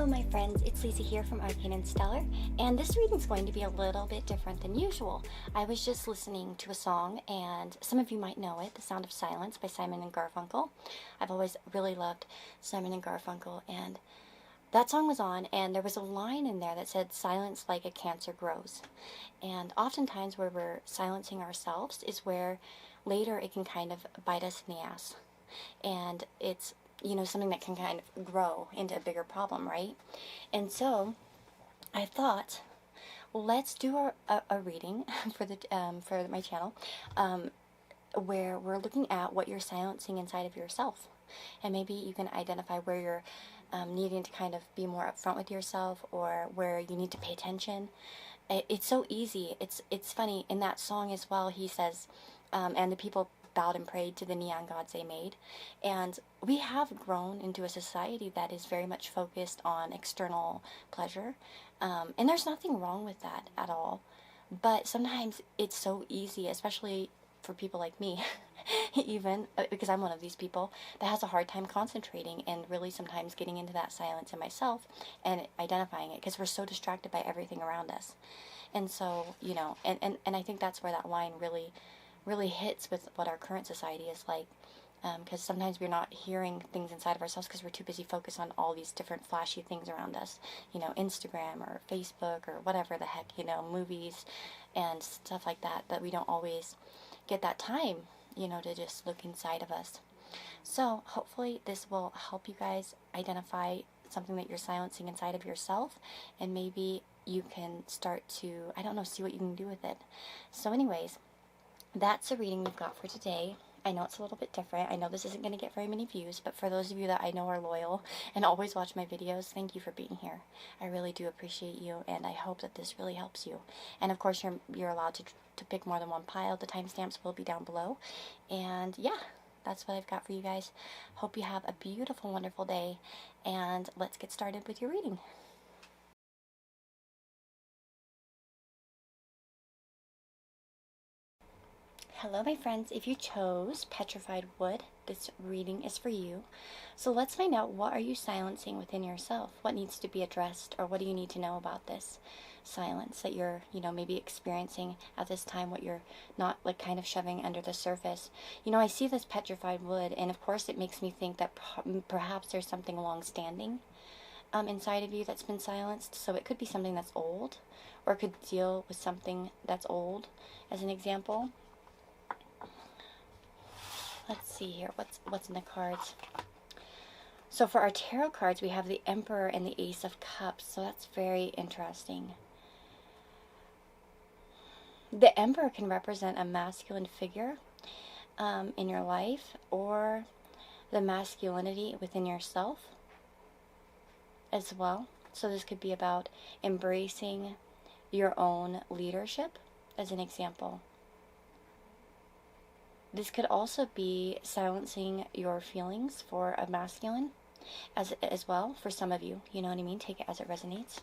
Hello my friends, it's Lisa here from Arcane and Stellar, and this reading is going to be a little bit different than usual. I was just listening to a song, and some of you might know it, The Sound of Silence by Simon and Garfunkel. I've always really loved Simon and Garfunkel, and that song was on, and there was a line in there that said, "Silence like a cancer grows." And oftentimes where we're silencing ourselves is where later it can kind of bite us in the ass. And it's something that can kind of grow into a bigger problem, right? And so I thought, let's do a reading for my channel, where we're looking at what you're silencing inside of yourself, and maybe you can identify where you're needing to kind of be more upfront with yourself, or where you need to pay attention. It's so easy. It's funny in that song as well. He says, and the people bowed and prayed to the neon gods they made. And we have grown into a society that is very much focused on external pleasure. And there's nothing wrong with that at all. But sometimes it's so easy, especially for people like me, even, because I'm one of these people, that has a hard time concentrating and really sometimes getting into that silence in myself and identifying it, because we're so distracted by everything around us. And so, and I think that's where that line really hits with what our current society is like, because sometimes we're not hearing things inside of ourselves because we're too busy focused on all these different flashy things around us, Instagram or Facebook or whatever the heck, movies and stuff like that, that we don't always get that time, to just look inside of us. So hopefully this will help you guys identify something that you're silencing inside of yourself, and maybe you can start to, see what you can do with it. So anyways, that's the reading we've got for today. I know it's a little bit different. I know this isn't going to get very many views, but for those of you that I know are loyal and always watch my videos, thank you for being here. I really do appreciate you, and I hope that this really helps you. And of course, you're allowed to pick more than one pile. The timestamps will be down below. And yeah, that's what I've got for you guys. Hope you have a beautiful, wonderful day, and let's get started with your reading. Hello my friends, if you chose Petrified Wood, this reading is for you. So let's find out, what are you silencing within yourself? What needs to be addressed, or what do you need to know about this silence that you're, maybe experiencing at this time, what you're not kind of shoving under the surface. I see this petrified wood, and of course it makes me think that perhaps there's something long-standing inside of you that's been silenced. So it could be something that's old, or it could deal with something that's old, as an example. Let's see here, what's in the cards. So for our tarot cards, we have the Emperor and the Ace of Cups, so that's very interesting. The Emperor can represent a masculine figure in your life, or the masculinity within yourself as well. So this could be about embracing your own leadership, as an example. This could also be silencing your feelings for a masculine as well, for some of you. You know what I mean? Take it as it resonates.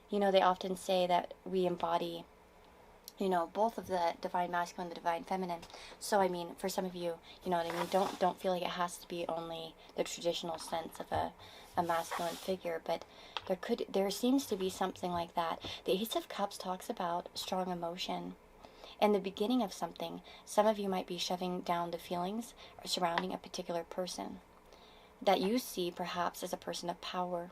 They often say that we embody, both of the divine masculine and the divine feminine. So, I mean, for some of you, you know what I mean? Don't feel like it has to be only the traditional sense of a masculine figure, but there seems to be something like that. The Ace of Cups talks about strong emotion and the beginning of something. Some of you might be shoving down the feelings surrounding a particular person that you see perhaps as a person of power,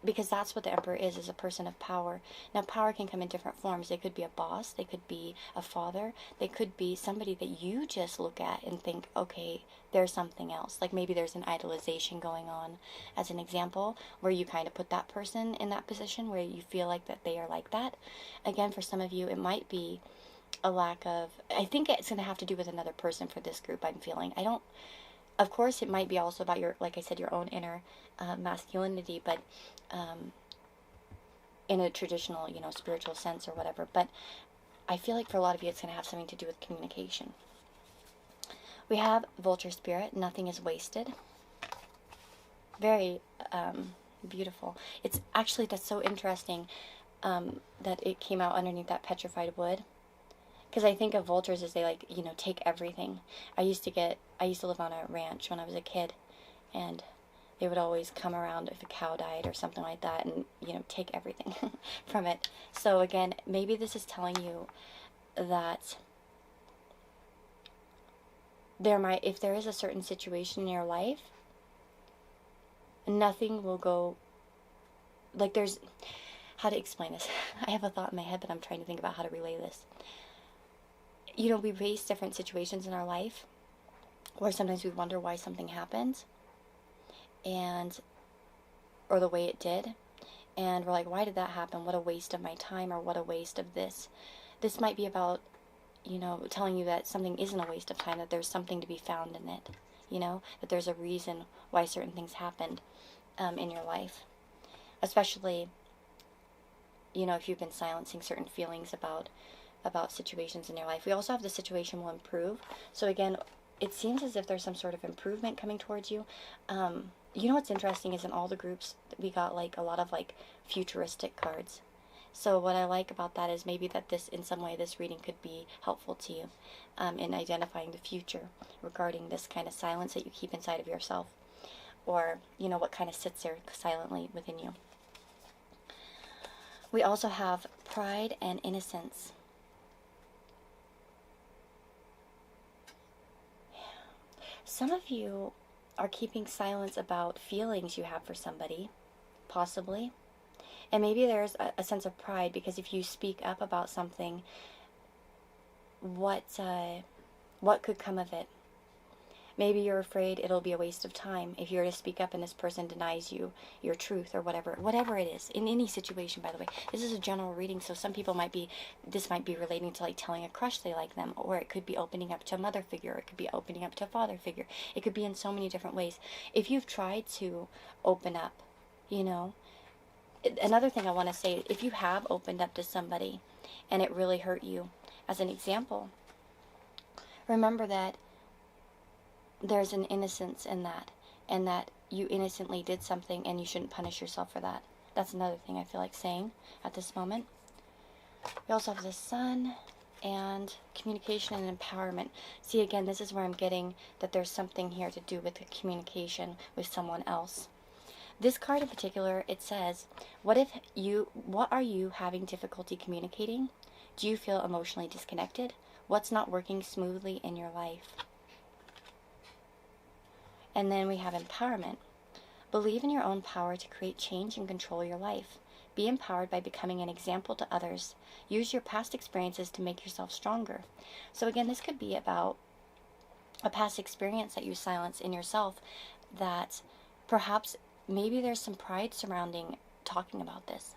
because that's what the Emperor is a person of power. Now, power can come in different forms. They could be a boss, they could be a father, they could be somebody that you just look at and think, okay, there's something else. Like maybe there's an idolization going on, as an example, where you kind of put that person in that position where you feel like that they are like that. Again, for some of you, it might be a lack of, I think it's going to have to do with another person for this group, I'm feeling. Of course, it might be also about your, like I said, your own inner masculinity, but in a traditional, spiritual sense or whatever. But I feel like for a lot of you, it's going to have something to do with communication. We have Vulture Spirit, nothing is wasted. Very beautiful. It's actually, that's so interesting that it came out underneath that petrified wood. Because I think of vultures as they take everything. I used to live on a ranch when I was a kid, and they would always come around if a cow died or something like that and, you know, take everything from it. So again, maybe this is telling you that if there is a certain situation in your life, nothing will go, like there's, how to explain this? I have a thought in my head, but I'm trying to think about how to relay this. You know, we face different situations in our life, or sometimes we wonder why something happened, or the way it did, and we're like, why did that happen? What a waste of my time, or what a waste of this. This might be about, you know, telling you that something isn't a waste of time, that there's something to be found in it, you know, that there's a reason why certain things happened in your life. Especially, you know, if you've been silencing certain feelings about situations in your life. We also have the situation will improve. So again, it seems as if there's some sort of improvement coming towards you. You know what's interesting is in all the groups we got like a lot of like futuristic cards. So what I like about that is maybe that this, in some way, this reading could be helpful to you in identifying the future regarding this kind of silence that you keep inside of yourself, or, you know, what kind of sits there silently within you. We also have pride and innocence. Some of you are keeping silence about feelings you have for somebody, possibly. And maybe there's a sense of pride, because if you speak up about something, what could come of it? Maybe you're afraid it'll be a waste of time if you're to speak up and this person denies you your truth, or whatever it is. In any situation, by the way. This is a general reading, so some people this might be relating to like telling a crush they like them, or it could be opening up to a mother figure, or it could be opening up to a father figure. It could be in so many different ways. If you've tried to open up, you know, another thing I want to say, if you have opened up to somebody and it really hurt you, as an example, remember that there's an innocence in that, and that you innocently did something and you shouldn't punish yourself for that. That's another thing I feel like saying at this moment. We also have the Sun and communication and empowerment. See, again, this is where I'm getting that there's something here to do with the communication with someone else. This card in particular, it says, what are you having difficulty communicating? Do you feel emotionally disconnected? What's not working smoothly in your life? And then we have empowerment. Believe in your own power to create change and control your life. Be empowered by becoming an example to others. Use your past experiences to make yourself stronger. So again, this could be about a past experience that you silence in yourself, that perhaps maybe there's some pride surrounding talking about this,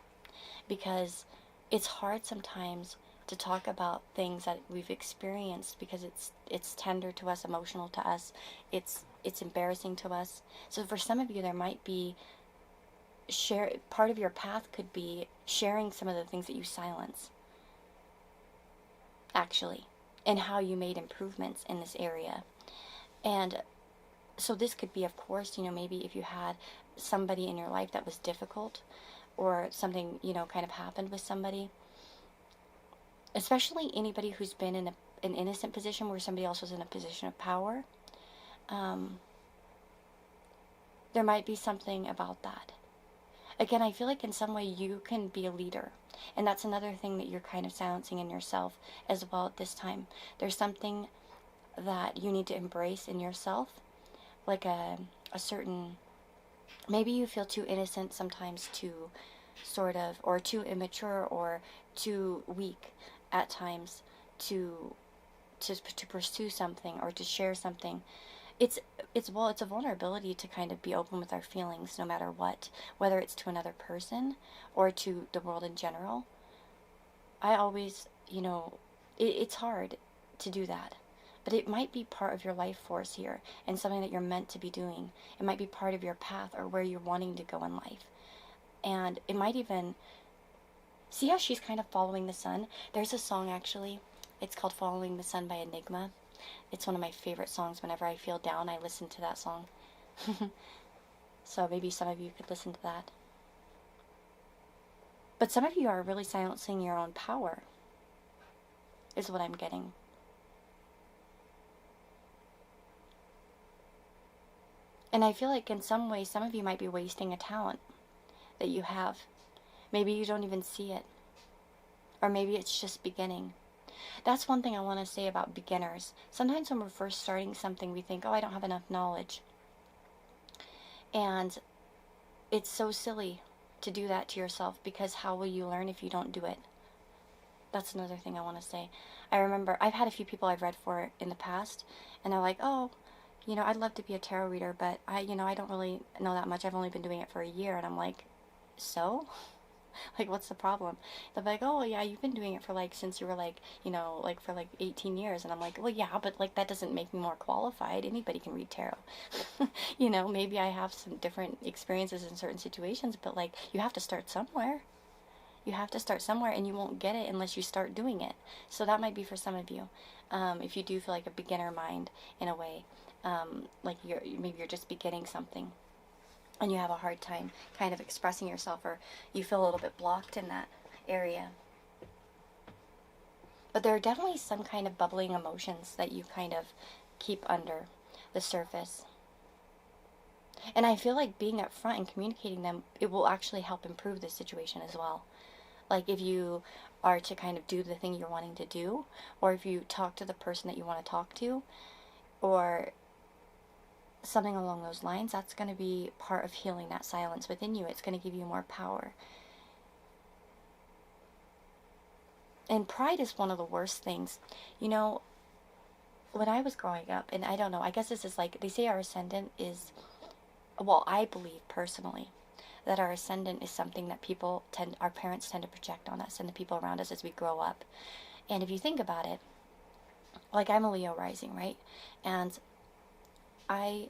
because it's hard sometimes to talk about things that we've experienced, because it's tender to us, emotional to us, it's embarrassing to us. So for some of you, there might be part of your path could be sharing some of the things that you silence, actually, and how you made improvements in this area. And so this could be, of course, you know, maybe if you had somebody in your life that was difficult, or something, you know, kind of happened with somebody, especially anybody who's been in an innocent position where somebody else was in a position of power. There might be something about that. Again, I feel like in some way you can be a leader. And that's another thing that you're kind of silencing in yourself as well at this time. There's something that you need to embrace in yourself, like a certain, maybe you feel too innocent sometimes to sort of, or too immature, or too weak at times to pursue something or to share something. It's a vulnerability to kind of be open with our feelings, no matter what, whether it's to another person or to the world in general. I always, you know, it's hard to do that, but it might be part of your life force here, and something that you're meant to be doing. It might be part of your path, or where you're wanting to go in life. And it might even, see how she's kind of following the sun? There's a song, actually, it's called Following the Sun by Enigma. It's one of my favorite songs. Whenever I feel down, I listen to that song. So maybe some of you could listen to that. But some of you are really silencing your own power, is what I'm getting. And I feel like in some ways, some of you might be wasting a talent that you have. Maybe you don't even see it. Or maybe it's just beginning. That's one thing I want to say about beginners. Sometimes when we're first starting something, we think, oh, I don't have enough knowledge. And it's so silly to do that to yourself, because how will you learn if you don't do it? That's another thing I want to say. I remember I've had a few people I've read for in the past, and they're like, oh, I'd love to be a tarot reader, but I don't really know that much. I've only been doing it for a year. And I'm like, so? Like, what's the problem? They're like, oh, yeah, you've been doing it for, like, since you were, like, for, like, 18 years. And I'm like, well, yeah, but, like, that doesn't make me more qualified. Anybody can read tarot. Maybe I have some different experiences in certain situations, but, like, you have to start somewhere. You have to start somewhere, and you won't get it unless you start doing it. So that might be for some of you. If you do feel like a beginner mind in a way, like maybe you're just beginning something, and you have a hard time kind of expressing yourself, or you feel a little bit blocked in that area. But there are definitely some kind of bubbling emotions that you kind of keep under the surface. And I feel like being up front and communicating them, it will actually help improve the situation as well. Like if you are to kind of do the thing you're wanting to do, or if you talk to the person that you want to talk to, or something along those lines, that's going to be part of healing that silence within you. It's going to give you more power. And pride is one of the worst things. When I was growing up, and I don't know, I guess this is like, they say our ascendant is, well, I believe personally that our ascendant is something that our parents tend to project on us and the people around us as we grow up. And if you think about it, like I'm a Leo rising, right? And I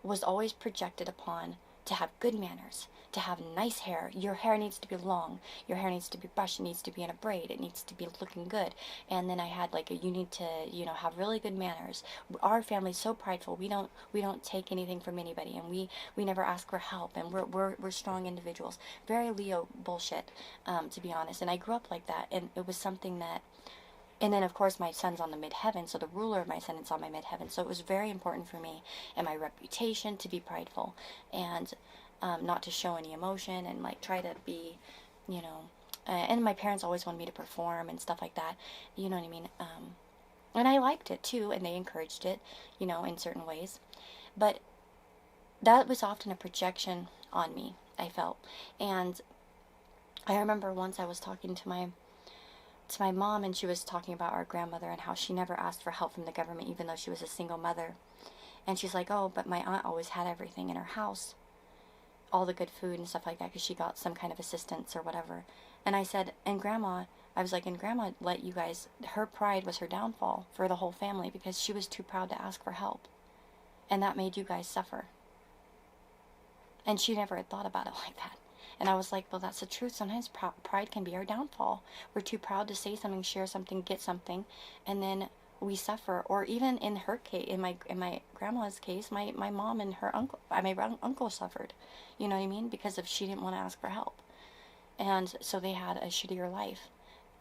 was always projected upon to have good manners, to have nice hair. Your hair needs to be long. Your hair needs to be brushed. It needs to be in a braid. It needs to be looking good. And then I had you need to, have really good manners. Our family's so prideful. We don't take anything from anybody, and we never ask for help. And we're strong individuals. Very Leo bullshit, to be honest. And I grew up like that, and it was something that. And then, of course, my son's on the midheaven, so the ruler of my ascendant's on my midheaven. So it was very important for me and my reputation to be prideful and not to show any emotion, and try to be, and my parents always wanted me to perform and stuff like that. You know what I mean? And I liked it too, and they encouraged it, in certain ways. But that was often a projection on me, I felt. And I remember once I was talking to my mom, and she was talking about our grandmother and how she never asked for help from the government, even though she was a single mother. And she's like, oh, but my aunt always had everything in her house, all the good food and stuff like that, because she got some kind of assistance or whatever. And I said, and grandma let you guys, her pride was her downfall for the whole family, because she was too proud to ask for help. And that made you guys suffer. And she never had thought about it like that. And I was like, well, that's the truth. Sometimes pride can be our downfall. We're too proud to say something, share something, get something, and then we suffer. Or even in her case, in my grandma's case, my mom and her uncle, my uncle suffered. You know what I mean? Because she didn't want to ask for help, and so they had a shittier life.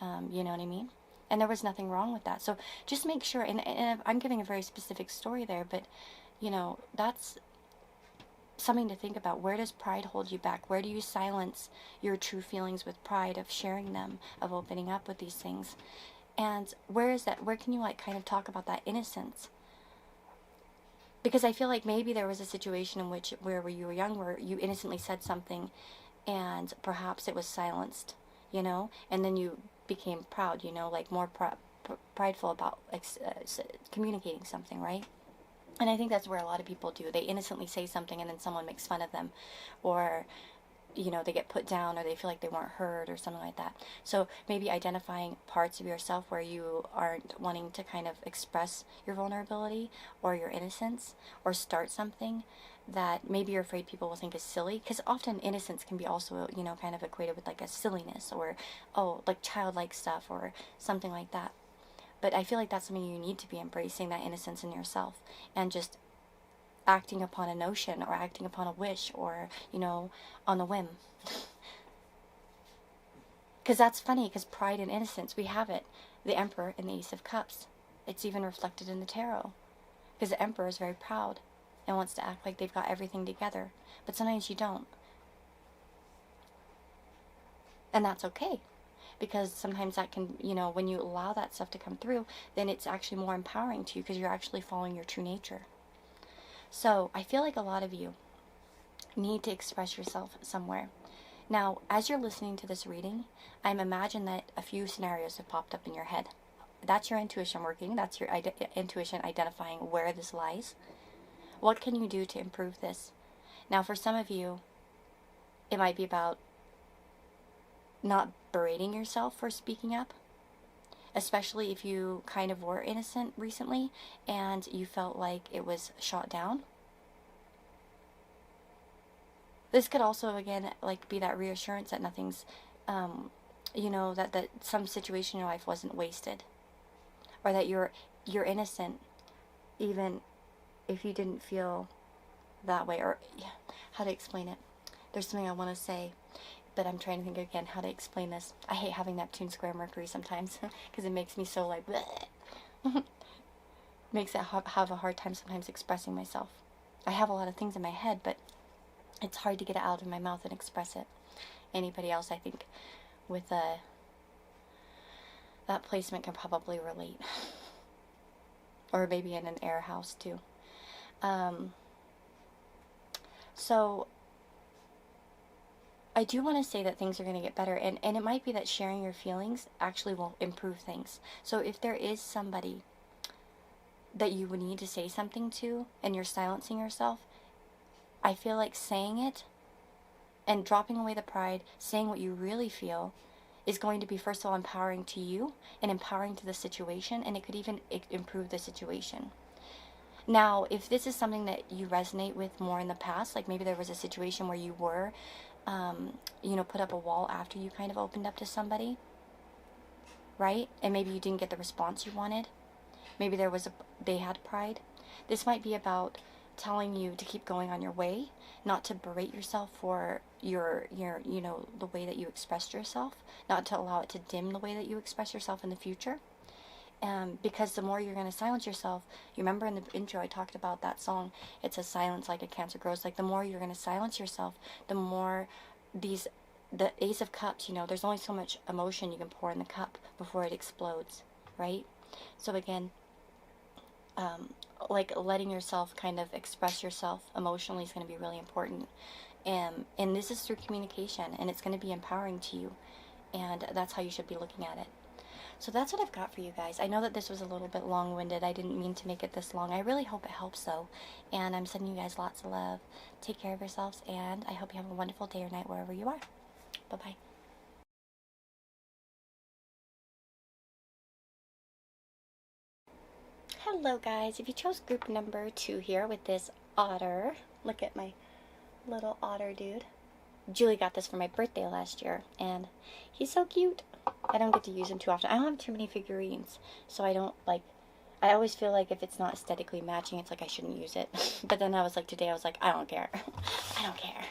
You know what I mean? And there was nothing wrong with that. So just make sure. And I'm giving a very specific story there, but that's something to think about. Where does pride hold you back? Where do you silence your true feelings with pride of sharing them, of opening up with these things? And where is that? Where can you kind of talk about that innocence? Because I feel like maybe there was a situation in which where you were young, where you innocently said something, and perhaps it was silenced, and then you became proud, more prideful about communicating something, right? And I think that's where a lot of people do. They innocently say something, and then someone makes fun of them, or they get put down, or they feel like they weren't heard, or something like that. So maybe identifying parts of yourself where you aren't wanting to kind of express your vulnerability or your innocence, or start something that maybe you're afraid people will think is silly, because often innocence can be also kind of equated with a silliness, or childlike stuff, or something like that. But I feel like that's something you need to be embracing, that innocence in yourself, and just acting upon a notion, or acting upon a wish, or, on a whim. Because that's funny, because pride and innocence, we have it. The Emperor and the Ace of Cups. It's even reflected in the tarot. Because the Emperor is very proud. and wants to act like they've got everything together. But sometimes you don't. And that's okay. Because sometimes that can, when you allow that stuff to come through, then it's actually more empowering to you because you're actually following your true nature. So I feel like a lot of you need to express yourself somewhere. Now, as you're listening to this reading, I'm imagining that a few scenarios have popped up in your head. That's your intuition working. That's your intuition identifying where this lies. What can you do to improve this? Now, for some of you, it might be about not berating yourself for speaking up, especially if you kind of were innocent recently and you felt like it was shot down. This could also, again, like be that reassurance that nothing's, that some situation in your life wasn't wasted, or that you're innocent, even if you didn't feel that way, or how to explain it. There's something I want to say, but I'm trying to think again how to explain this. I hate having Neptune square Mercury sometimes because it makes me so like makes it have a hard time sometimes expressing myself. I have a lot of things in my head, but it's hard to get it out of my mouth and express it. Anybody else, I think, with that placement can probably relate. Or maybe in an air house too. So I do want to say that things are going to get better, and it might be that sharing your feelings actually will improve things. So if there is somebody that you would need to say something to and you're silencing yourself, I feel like saying it and dropping away the pride, saying what you really feel, is going to be, first of all, empowering to you and empowering to the situation, and it could even improve the situation. Now, if this is something that you resonate with more in the past, like maybe there was a situation where you were, put up a wall after you kind of opened up to somebody, right? And maybe you didn't get the response you wanted. Maybe they had pride. This might be about telling you to keep going on your way, not to berate yourself for your the way that you expressed yourself, not to allow it to dim the way that you express yourself in the future. Because the more you're going to silence yourself, you remember in the intro I talked about that song, it says silence like a cancer grows. Like the more you're going to silence yourself, the more the Ace of Cups, there's only so much emotion you can pour in the cup before it explodes, right? So again, like letting yourself kind of express yourself emotionally is going to be really important. And this is through communication, and it's going to be empowering to you, and that's how you should be looking at it. So that's what I've got for you guys. I know that this was a little bit long-winded. I didn't mean to make it this long. I really hope it helps, though. And I'm sending you guys lots of love. Take care of yourselves, and I hope you have a wonderful day or night wherever you are. Bye-bye. Hello, guys. If you chose group number 2 here with this otter, look at my little otter dude. Julie got this for my birthday last year, and he's so cute. I don't get to use him too often. I don't have too many figurines, so I always feel like if it's not aesthetically matching, it's like I shouldn't use it. But then today I was like, I don't care. I don't care.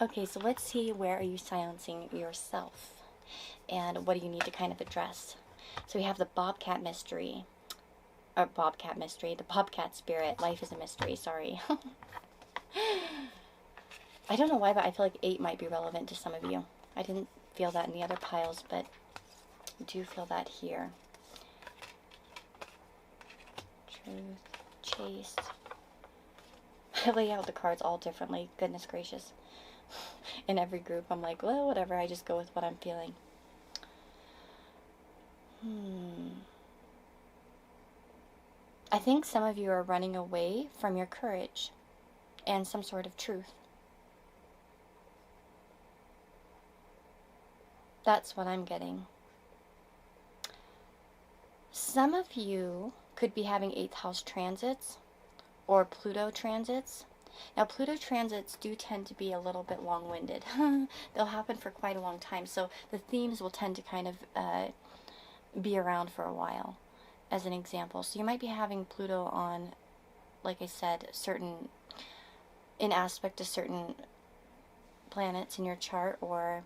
Okay, so let's see, where are you silencing yourself? And what do you need to kind of address? So we have the Bobcat Mystery. Or Bobcat Mystery. The Bobcat Spirit. Life is a mystery, sorry. I don't know why, but I feel like 8 might be relevant to some of you. I didn't feel that in the other piles, but I do feel that here. Truth, Chase. I lay out the cards all differently. Goodness gracious. In every group, I'm like, well, whatever. I just go with what I'm feeling. I think some of you are running away from your courage and some sort of truth. That's what I'm getting. Some of you could be having 8th house transits or Pluto transits. Now, Pluto transits do tend to be a little bit long-winded. They'll happen for quite a long time, so the themes will tend to kind of be around for a while, as an example. So you might be having Pluto on, like I said, in aspect to certain planets in your chart, or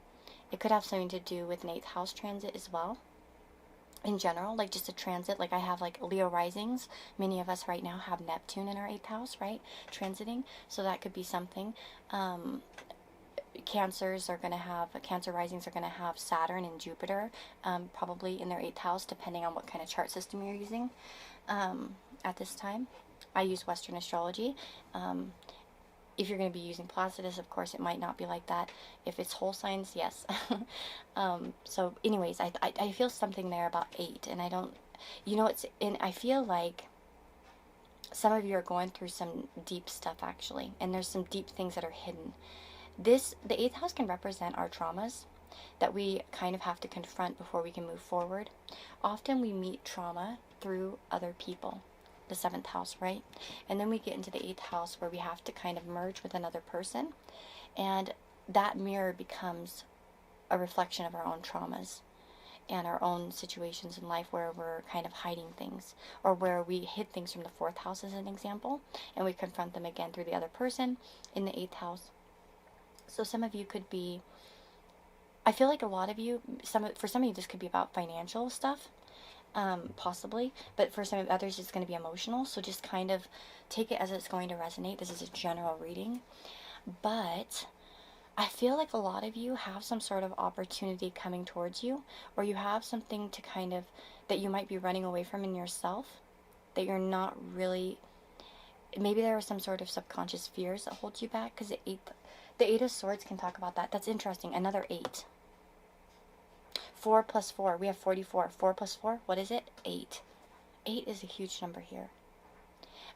it could have something to do with an 8th house transit as well. in general, like just a transit. Like I have like Leo risings. Many of us right now have Neptune in our 8th house, right? Transiting. So that could be something. Cancers are going to have, Cancer risings are going to have Saturn and Jupiter probably in their 8th house, depending on what kind of chart system you're using at this time. I use Western astrology. If you're going to be using Placidus, of course, it might not be like that. If it's whole signs, yes. So anyways, I feel something there about 8, and I don't, and I feel like some of you are going through some deep stuff, actually, and there's some deep things that are hidden. The 8th house can represent our traumas that we kind of have to confront before we can move forward. Often we meet trauma through other people, the 7th house, right? And then we get into the 8th house where we have to kind of merge with another person, and that mirror becomes a reflection of our own traumas and our own situations in life where we're kind of hiding things, or where we hid things from the 4th house as an example, and we confront them again through the other person in the 8th house. So some of you could be, I feel like a lot of you, for some of you this could be about financial stuff, possibly, but for some of others it's going to be emotional, so just kind of take it as it's going to resonate. This is a general reading, but I feel like a lot of you have some sort of opportunity coming towards you, or you have something to kind of, that you might be running away from in yourself, that you're not really, maybe there are some sort of subconscious fears that hold you back, because the 8 of Swords can talk about that. That's interesting. Another 8. 4 plus 4. We have 44. 4 plus 4. What is it? 8. 8 is a huge number here.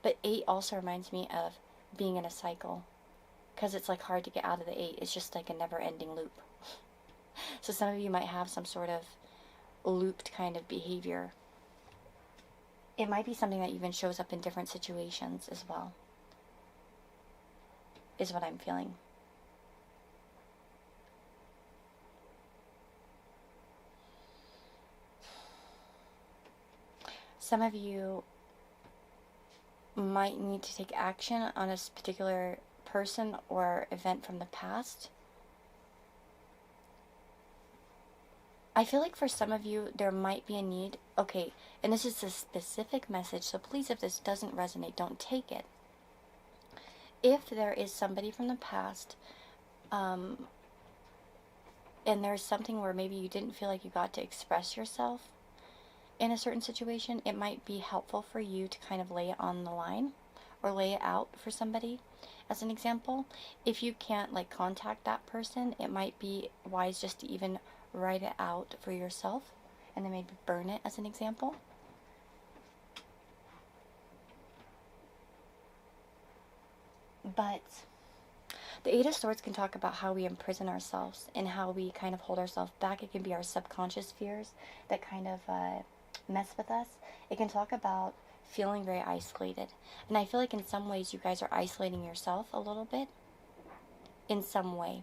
But 8 also reminds me of being in a cycle. Because it's like hard to get out of the 8. It's just like a never-ending loop. So some of you might have some sort of looped kind of behavior. It might be something that even shows up in different situations as well, is what I'm feeling. Some of you might need to take action on a particular person or event from the past. I feel like for some of you there might be a need, okay, and this is a specific message, so please, if this doesn't resonate, don't take it. If there is somebody from the past, and there's something where maybe you didn't feel like you got to express yourself in a certain situation, it might be helpful for you to kind of lay it on the line or lay it out for somebody. As an example, if you can't like contact that person, it might be wise just to even write it out for yourself and then maybe burn it, as an example. But the 8 of Swords can talk about how we imprison ourselves and how we kind of hold ourselves back. It can be our subconscious fears that kind of mess with us. It can talk about feeling very isolated. And I feel like in some ways you guys are isolating yourself a little bit. In some way.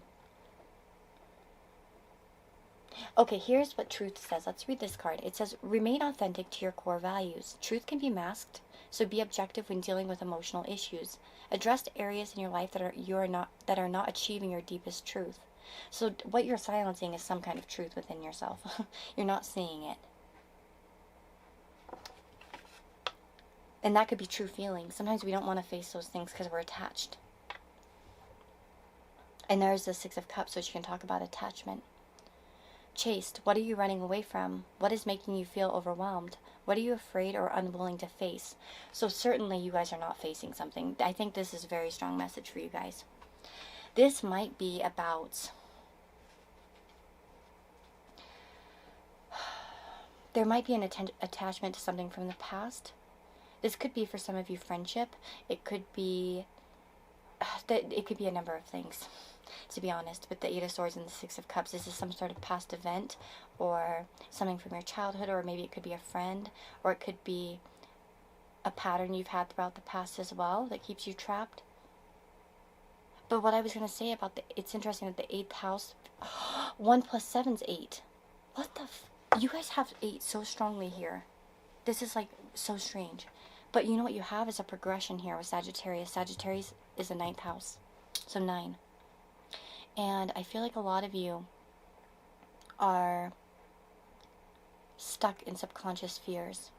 Okay, here's what truth says. Let's read this card. It says, remain authentic to your core values. Truth can be masked, so be objective when dealing with emotional issues. Address areas in your life that are not achieving your deepest truth. So what you're silencing is some kind of truth within yourself. You're not seeing it. And that could be true feelings. Sometimes we don't want to face those things because we're attached. And there's the 6 of Cups, which you can talk about attachment. Chaste, what are you running away from? What is making you feel overwhelmed? What are you afraid or unwilling to face? So certainly you guys are not facing something. I think this is a very strong message for you guys. This might be about, there might be an attachment to something from the past. This could be for some of you friendship. It could be a number of things, to be honest. With the 8 of Swords and the 6 of Cups, this is some sort of past event or something from your childhood, or maybe it could be a friend, or it could be a pattern you've had throughout the past as well that keeps you trapped. But what I was going to say about it's interesting that the 8th house, 1 plus 7 is 8. What the you guys have 8 so strongly here. This is like so strange. But you know what you have is a progression here with Sagittarius. Sagittarius is the 9th house. So 9. And I feel like a lot of you are stuck in subconscious fears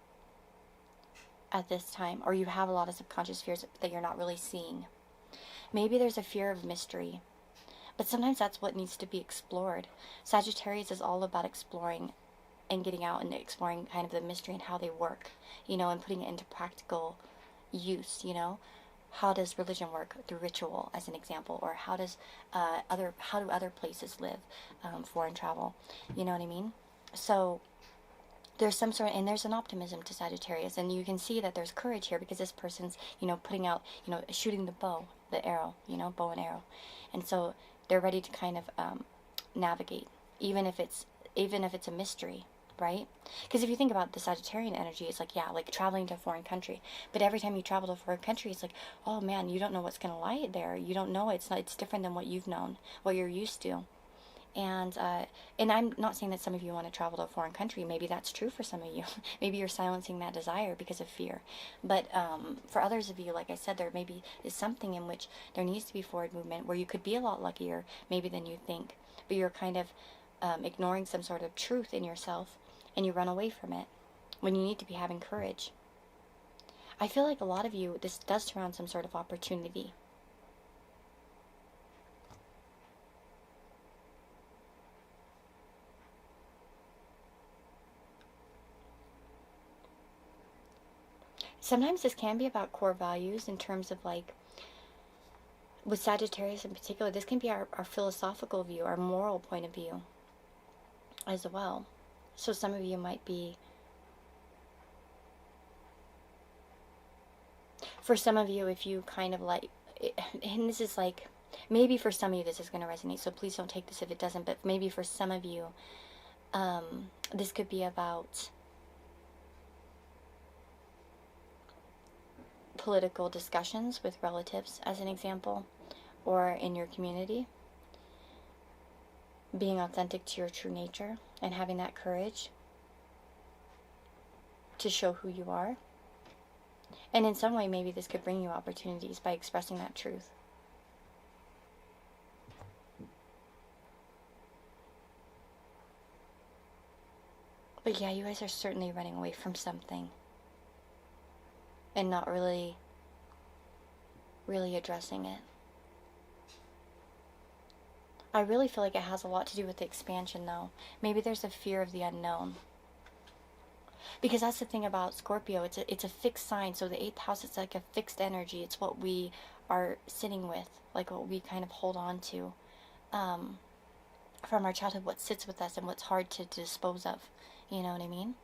at this time, or you have a lot of subconscious fears that you're not really seeing. Maybe there's a fear of mystery, but sometimes that's what needs to be explored. Sagittarius is all about exploring and getting out and exploring kind of the mystery and how they work, and putting it into practical use, How does religion work through ritual, as an example, or how do other places live, foreign travel, you know what I mean? So there's some sort of, and there's an optimism to Sagittarius, and you can see that there's courage here because this person's, putting out, shooting the arrow, bow and arrow, and so they're ready to kind of navigate, even if it's a mystery, right? Because if you think about the Sagittarian energy, it's like, yeah, like traveling to a foreign country, but every time you travel to a foreign country, it's like, oh man, you don't know what's gonna lie there. You don't know. It's different than what you've known, what you're used to. And I'm not saying that some of you want to travel to a foreign country. Maybe that's true for some of you. Maybe you're silencing that desire because of fear. But for others of you, like I said, there maybe is something in which there needs to be forward movement where you could be a lot luckier maybe than you think. But you're kind of ignoring some sort of truth in yourself, and you run away from it when you need to be having courage. I feel like a lot of you, this does surround some sort of opportunity. Sometimes this can be about core values in terms of like, with Sagittarius in particular, this can be our philosophical view, our moral point of view as well. So some of you might be, for some of you, if you kind of like, and this is like, maybe for some of you this is going to resonate, so please don't take this if it doesn't, but maybe for some of you, this could be about political discussions with relatives, as an example, or in your community. Being authentic to your true nature and having that courage to show who you are. And in some way, maybe this could bring you opportunities by expressing that truth. But yeah, you guys are certainly running away from something and not really addressing it. I really feel like it has a lot to do with the expansion, though. Maybe there's a fear of the unknown. Because that's the thing about Scorpio. It's a fixed sign. So the 8th house, it's like a fixed energy. It's what we are sitting with, like what we kind of hold on to from our childhood, what sits with us and what's hard to dispose of. You know what I mean?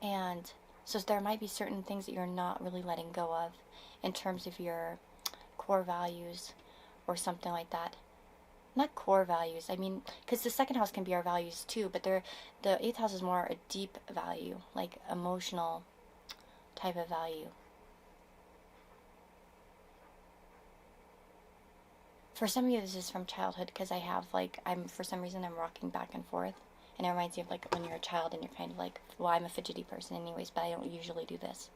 And so there might be certain things that you're not really letting go of in terms of your core values or something like that. Not core values, I mean, because the 2nd house can be our values too, but the 8th house is more a deep value, like emotional type of value. For some of you, this is from childhood, because I have, like, for some reason, I'm rocking back and forth, and it reminds me of, like, when you're a child and you're kind of like, well, I'm a fidgety person anyways, but I don't usually do this.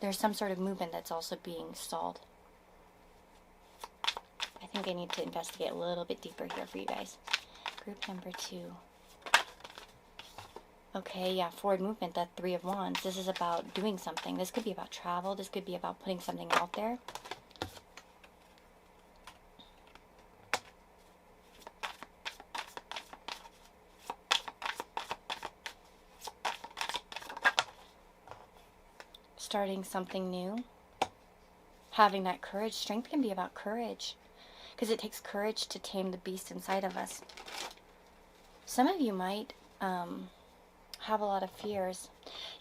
There's some sort of movement that's also being stalled. I think I need to investigate a little bit deeper here for you guys. Group number 2. Okay, yeah, forward movement, that 3 of Wands. This is about doing something. This could be about travel. This could be about putting something out there. Starting something new. Having that courage. Strength can be about courage, because it takes courage to tame the beast inside of us. Some of you might have a lot of fears.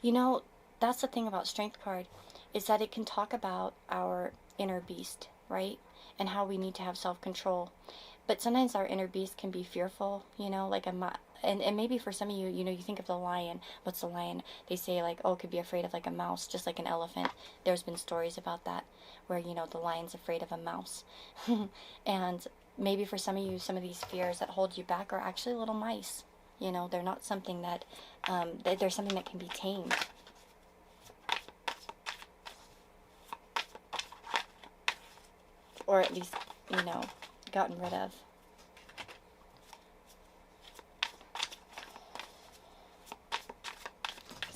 You know, that's the thing about Strength card, is that it can talk about our inner beast, right? And how we need to have self-control. But sometimes our inner beast can be fearful, you know, like and maybe for some of you, you know, you think of the lion. What's the lion? They say, like, oh, it could be afraid of, like, a mouse, just like an elephant. There's been stories about that, where, you know, the lion's afraid of a mouse. And maybe for some of you, some of these fears that hold you back are actually little mice. You know, they're not something that, they're something that can be tamed. Or at least, you know, gotten rid of.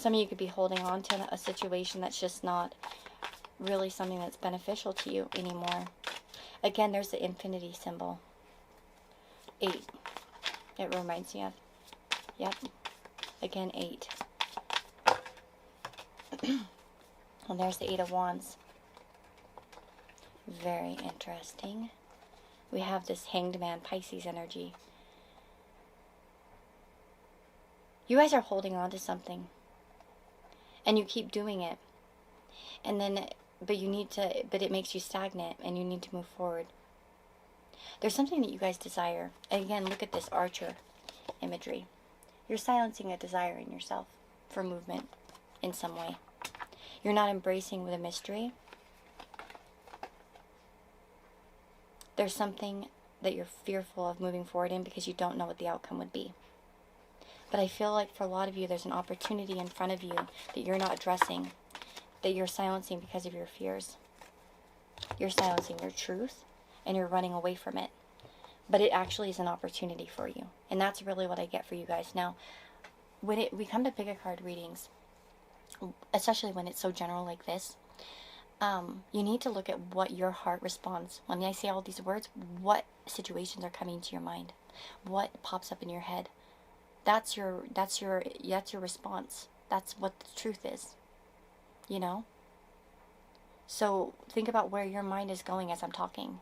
Some of you could be holding on to a situation that's just not really something that's beneficial to you anymore. Again, there's the infinity symbol. 8. It reminds me of. Yep. Again, 8. And there's the 8 of Wands. Very interesting. We have this Hanged Man, Pisces energy. You guys are holding on to something. And you keep doing it. And then, but it makes you stagnant and you need to move forward. There's something that you guys desire. And again, look at this Archer imagery. You're silencing a desire in yourself for movement in some way. You're not embracing the mystery. There's something that you're fearful of moving forward in because you don't know what the outcome would be. But I feel like for a lot of you, there's an opportunity in front of you that you're not addressing, that you're silencing because of your fears. You're silencing your truth, and you're running away from it. But it actually is an opportunity for you. And that's really what I get for you guys. Now, when we come to pick-a-card readings, especially when it's so general like this, you need to look at what your heart responds. When I say all these words, what situations are coming to your mind? What pops up in your head? That's your response. That's what the truth is. You know? So think about where your mind is going as I'm talking.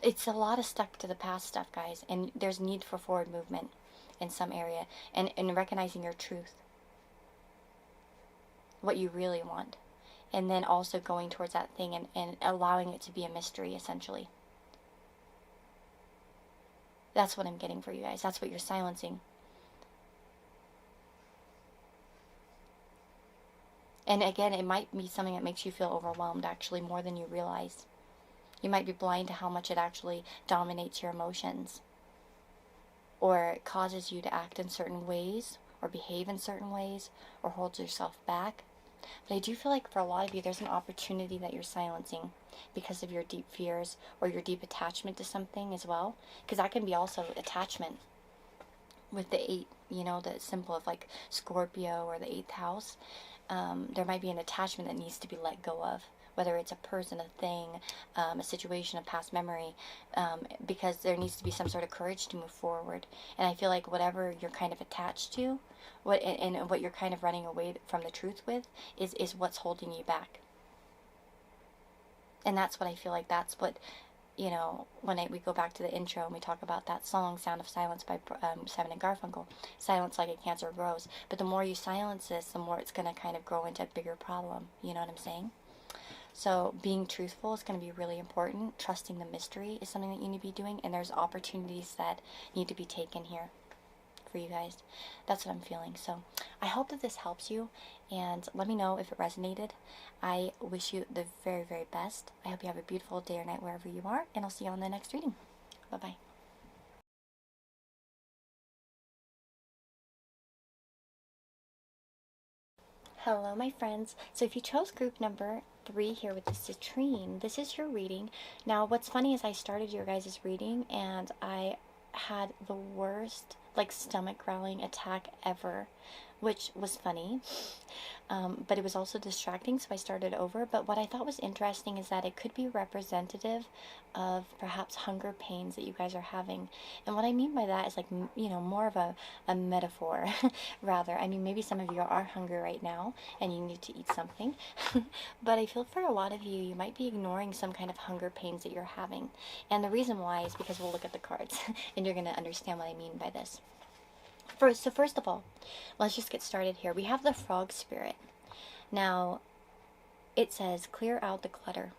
It's a lot of stuck to the past stuff, guys, and there's need for forward movement in some area, and recognizing your truth, what you really want, and then also going towards that thing and allowing it to be a mystery, essentially. That's what I'm getting for you guys. That's what you're silencing. And again, it might be something that makes you feel overwhelmed, actually, more than you realize. You might be blind to how much it actually dominates your emotions, or it causes you to act in certain ways, or behave in certain ways, or holds yourself back. But I do feel like for a lot of you, there's an opportunity that you're silencing because of your deep fears or your deep attachment to something as well. Because that can be also attachment with the 8, you know, the symbol of like Scorpio or the 8th house. There might be an attachment that needs to be let go of, whether it's a person, a thing, a situation, a past memory, because there needs to be some sort of courage to move forward. And I feel like whatever you're kind of attached to, what you're kind of running away from the truth with, is what's holding you back. And that's what I feel like. That's what, you know, when we go back to the intro and we talk about that song, Sound of Silence by Simon and Garfunkel, silence like a cancer grows. But the more you silence this, the more it's going to kind of grow into a bigger problem. You know what I'm saying? So being truthful is going to be really important. Trusting the mystery is something that you need to be doing. And there's opportunities that need to be taken here for you guys. That's what I'm feeling. So I hope that this helps you. And let me know if it resonated. I wish you the very, very best. I hope you have a beautiful day or night wherever you are. And I'll see you on the next reading. Bye-bye. Hello, my friends. So if you chose group number 3 here with the citrine, this is your reading. Now, what's funny is I started your guys' reading and I had the worst, like, stomach growling attack ever, which was funny. But it was also distracting, so I started over. But what I thought was interesting is that it could be representative of perhaps hunger pains that you guys are having. And what I mean by that is, like, you know, more of a metaphor, rather. I mean, maybe some of you are hungry right now and you need to eat something. But I feel for a lot of you, you might be ignoring some kind of hunger pains that you're having. And the reason why is because we'll look at the cards and you're going to understand what I mean by this. First of all, let's just get started here. We have the frog spirit. Now, it says clear out the clutter.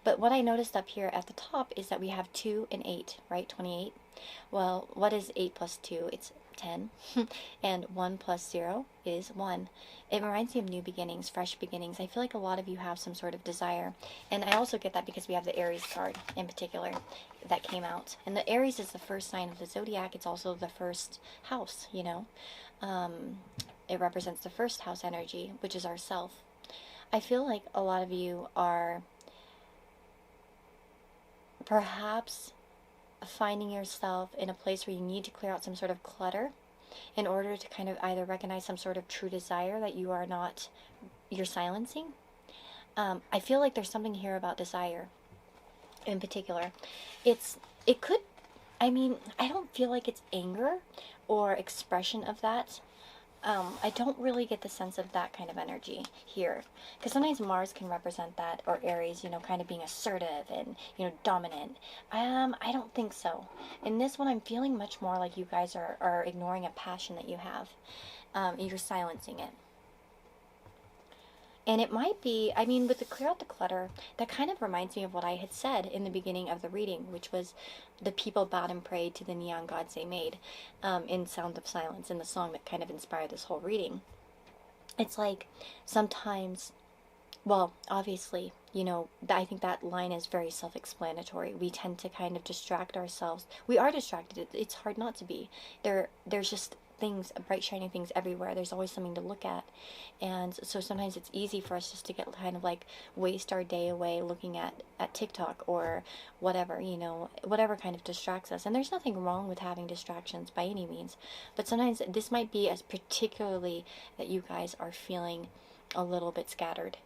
But what I noticed up here at the top is that we have 2 and 8, right? 28. Well, what is 8 plus 2? It's 10. And 1 plus 0 is 1. It reminds me of new beginnings, fresh beginnings. I feel like a lot of you have some sort of desire. And I also get that because we have the Aries card in particular that came out. And the Aries is the first sign of the zodiac. It's also the first house, you know. It represents the first house energy, which is our self. I feel like a lot of you are perhaps finding yourself in a place where you need to clear out some sort of clutter. in order to kind of either recognize some sort of true desire that you're silencing. I feel like there's something here about desire in particular. It could, I mean, I don't feel like it's anger or expression of that. I don't really get the sense of that kind of energy here. Because sometimes Mars can represent that, or Aries, kind of being assertive and, dominant. I don't think so. In this one, I'm feeling much more like you guys are ignoring a passion that you have. You're silencing it. And it might be, I mean, with the clear out the clutter, that kind of reminds me of what I had said in the beginning of the reading, which was the people bowed and prayed to the neon gods they made, in Sound of Silence, in the song that kind of inspired this whole reading. It's like sometimes, well, obviously, I think that line is very self-explanatory. We tend to kind of distract ourselves. We are distracted. It's hard not to be. There's just things, bright shining things everywhere. There's always something to look at, and so sometimes it's easy for us just to get kind of like waste our day away looking at TikTok or whatever, whatever kind of distracts us. And there's nothing wrong with having distractions by any means, but sometimes this might be as particularly that you guys are feeling a little bit scattered.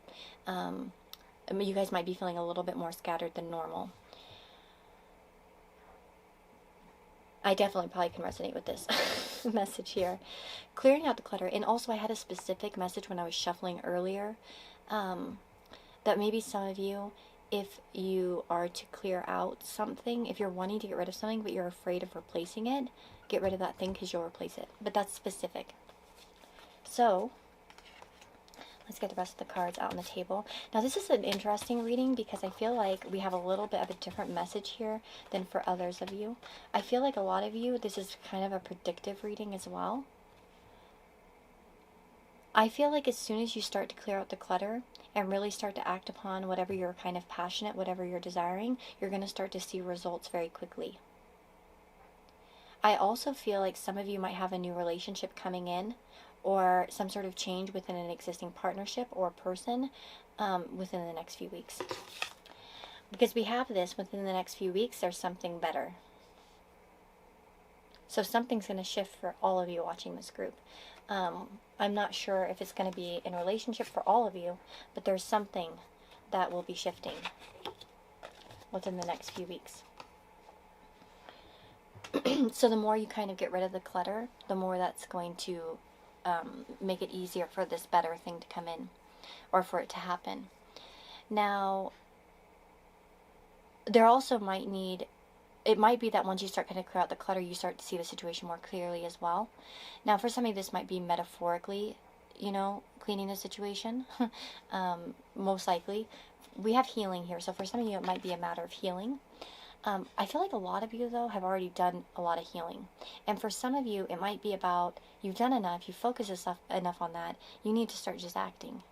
You guys might be feeling a little bit more scattered than normal. I definitely probably can resonate with this message here. Clearing out the clutter. And also I had a specific message when I was shuffling earlier, that maybe some of you, if you are to clear out something, if you're wanting to get rid of something but you're afraid of replacing it, get rid of that thing because you'll replace it. But that's specific. So let's get the rest of the cards out on the table. Now this is an interesting reading because I feel like we have a little bit of a different message here than for others of you. I feel like a lot of you, this is kind of a predictive reading as well. I feel like as soon as you start to clear out the clutter and really start to act upon whatever you're kind of passionate, whatever you're desiring, you're going to start to see results very quickly. I also feel like some of you might have a new relationship coming in, or some sort of change within an existing partnership or person within the next few weeks. Because we have this, within the next few weeks, there's something better. So something's going to shift for all of you watching this group. I'm not sure if it's going to be in relationship for all of you, but there's something that will be shifting within the next few weeks. So the more you kind of get rid of the clutter, the more that's going to make it easier for this better thing to come in, or for it to happen. Now, there also might be that once you start kind of clear out the clutter, you start to see the situation more clearly as well. Now, for some of you, this might be metaphorically, cleaning the situation. Most likely. We have healing here, so for some of you, it might be a matter of healing. I feel like a lot of you, though, have already done a lot of healing. And for some of you, it might be about, you've done enough, you focus enough on that, you need to start just acting.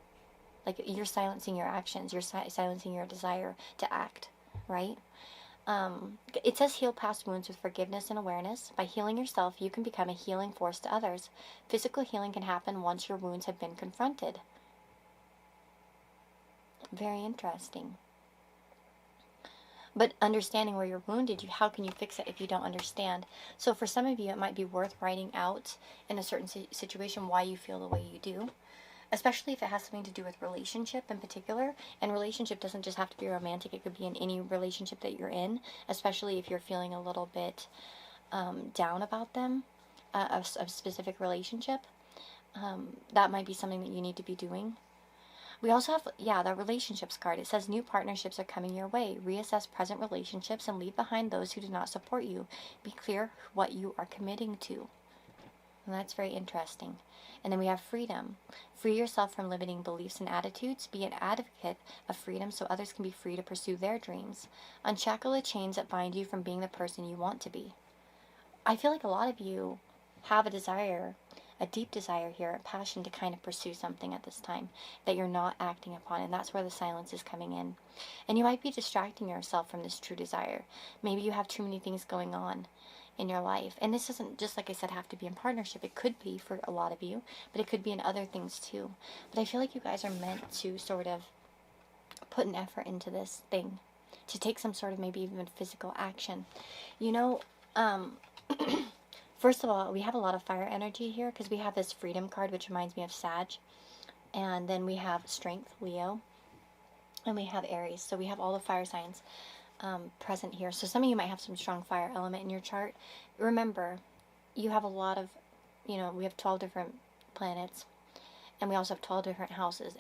Like, you're silencing your actions, you're silencing your desire to act, right? It says heal past wounds with forgiveness and awareness. By healing yourself, you can become a healing force to others. Physical healing can happen once your wounds have been confronted. Very interesting. But understanding where you're wounded, how can you fix it if you don't understand? So for some of you, it might be worth writing out in a certain situation why you feel the way you do, especially if it has something to do with relationship in particular. And relationship doesn't just have to be romantic. It could be in any relationship that you're in, especially if you're feeling a little bit down about them, a specific relationship. That might be something that you need to be doing. We also have, the relationships card. It says new partnerships are coming your way. Reassess present relationships and leave behind those who do not support you. Be clear what you are committing to. And that's very interesting. And then we have freedom. Free yourself from limiting beliefs and attitudes. Be an advocate of freedom so others can be free to pursue their dreams. Unshackle the chains that bind you from being the person you want to be. I feel like a lot of you have a desire, a deep desire here, a passion to kind of pursue something at this time that you're not acting upon, and that's where the silence is coming in. And you might be distracting yourself from this true desire. Maybe you have too many things going on in your life, and this doesn't, just like I said, have to be in partnership. It could be for a lot of you, but it could be in other things too. But I feel like you guys are meant to sort of put an effort into this thing, to take some sort of maybe even physical action. First of all, we have a lot of fire energy here because we have this freedom card, which reminds me of Sag. And then we have strength, Leo. And we have Aries. So we have all the fire signs present here. So some of you might have some strong fire element in your chart. Remember, you have a lot of, we have 12 different planets. And we also have 12 different houses.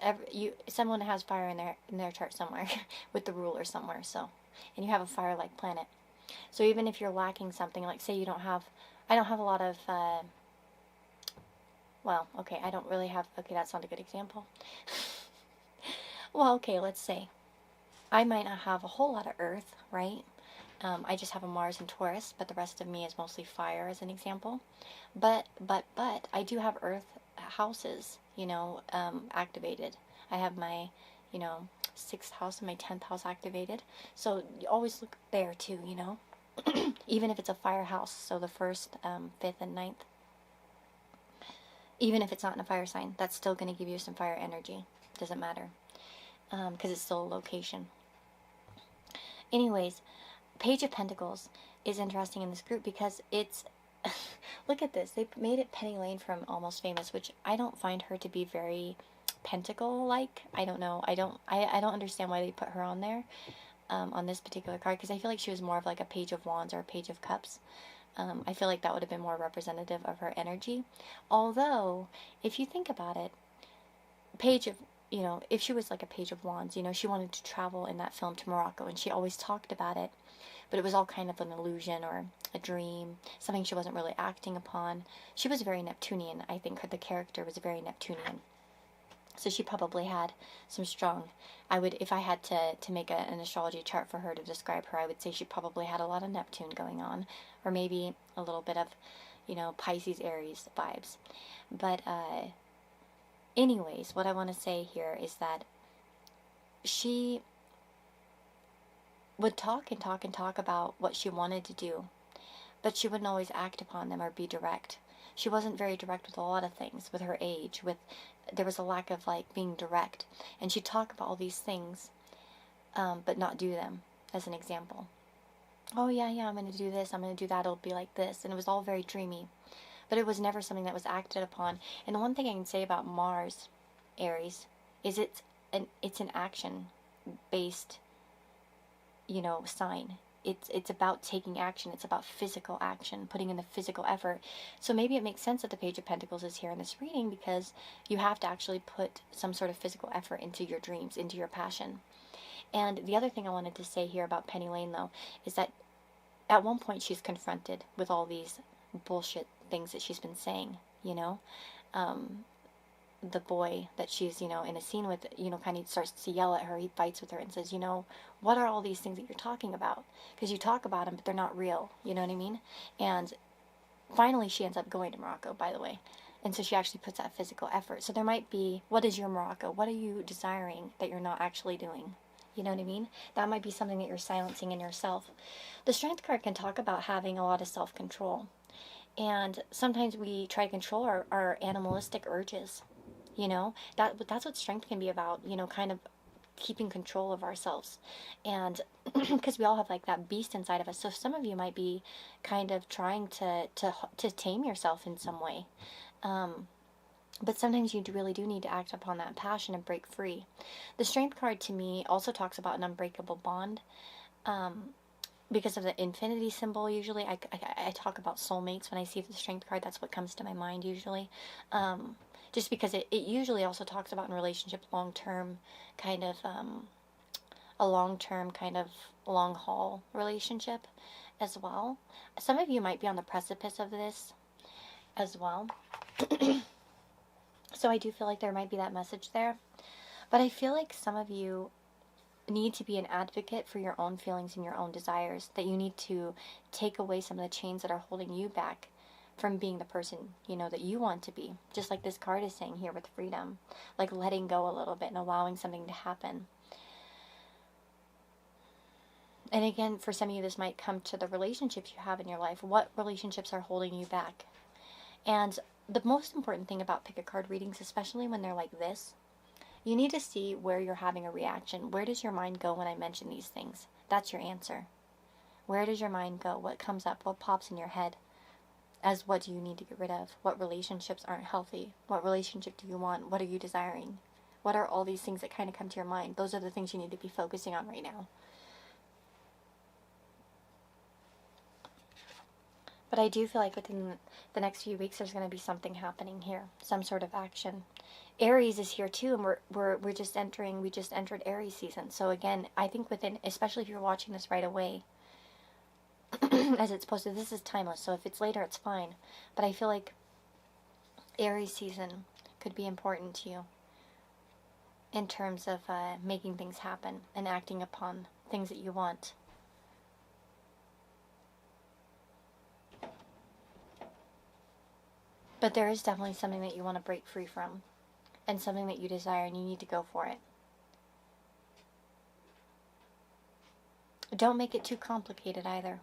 Someone has fire in their chart somewhere with the ruler somewhere. So, and you have a fire-like planet. So even if you're lacking something, like say I don't have a lot of, well, okay, I don't really have, okay, that's not a good example. Well, okay, let's say I might not have a whole lot of earth, right? I just have a Mars and Taurus, but the rest of me is mostly fire, as an example. But I do have earth houses, activated. I have my, 6th house and my 10th house activated. So you always look there too, even if it's a fire house. So the 1st, 5th, and 9th. Even if it's not in a fire sign, that's still going to give you some fire energy. Doesn't matter. Because it's still a location. Anyways, Page of Pentacles is interesting in this group because it's look at this. They made it Penny Lane from Almost Famous, which I don't find her to be very pentacle-like. I don't know. I don't understand why they put her on there, on this particular card, because I feel like she was more of like a Page of Wands or a Page of Cups. I feel like that would have been more representative of her energy. Although, if you think about it, Page of, if she was like a Page of Wands, she wanted to travel in that film to Morocco, and she always talked about it, but it was all kind of an illusion or a dream, something she wasn't really acting upon. She was very Neptunian. I think the character was very Neptunian. So she probably had some strong, if I had to make an astrology chart for her to describe her, I would say she probably had a lot of Neptune going on, or maybe a little bit of, Pisces, Aries vibes. But, anyways, what I want to say here is that she would talk and talk and talk about what she wanted to do, but she wouldn't always act upon them or be direct. She wasn't very direct with a lot of things, with her age, there was a lack of, being direct. And she'd talk about all these things, but not do them, as an example. Oh, yeah, I'm going to do this, I'm going to do that, it'll be like this. And it was all very dreamy. But it was never something that was acted upon. And the one thing I can say about Mars, Aries, is it's an action-based, sign. It's about taking action. It's about physical action, putting in the physical effort. So maybe it makes sense that the Page of Pentacles is here in this reading, because you have to actually put some sort of physical effort into your dreams, into your passion. And the other thing I wanted to say here about Penny Lane, though, is that at one point she's confronted with all these bullshit things that she's been saying, the boy that she's, in a scene with, kind of starts to yell at her. He fights with her and says, what are all these things that you're talking about? Because you talk about them, but they're not real. You know what I mean? And finally she ends up going to Morocco, by the way. And so she actually puts that physical effort. So there might be, what is your Morocco? What are you desiring that you're not actually doing? You know what I mean? That might be something that you're silencing in yourself. The Strength card can talk about having a lot of self-control. And sometimes we try to control our animalistic urges. That's what strength can be about, kind of keeping control of ourselves. And because we all have that beast inside of us. So some of you might be kind of trying to tame yourself in some way. But sometimes you really do need to act upon that passion and break free. The Strength card to me also talks about an unbreakable bond. Because of the infinity symbol, usually I talk about soulmates when I see the Strength card. That's what comes to my mind usually. Just because it usually also talks about in relationships long-term kind of, a long-term kind of long-haul relationship as well. Some of you might be on the precipice of this as well. So I do feel like there might be that message there. But I feel like some of you need to be an advocate for your own feelings and your own desires. That you need to take away some of the chains that are holding you back from being the person, that you want to be. Just like this card is saying here with freedom. Like letting go a little bit and allowing something to happen. And again, for some of you, this might come to the relationships you have in your life. What relationships are holding you back? And the most important thing about pick a card readings, especially when they're like this, you need to see where you're having a reaction. Where does your mind go when I mention these things? That's your answer. Where does your mind go? What comes up? What pops in your head? as what do you need to get rid of? What relationships aren't healthy? What relationship do you want? What are you desiring? What are all these things that kind of come to your mind? Those are the things you need to be focusing on right now. But I do feel like within the next few weeks there's going to be something happening here, some sort of action. Aries is here too, and we just entered Aries season. So again, I think within, especially if you're watching this right away, as it's posted, this is timeless. So if it's later, it's fine. But I feel like Aries season could be important to you in terms of making things happen and acting upon things that you want. But there is definitely something that you want to break free from, and something that you desire, and you need to go for it. Don't make it too complicated either.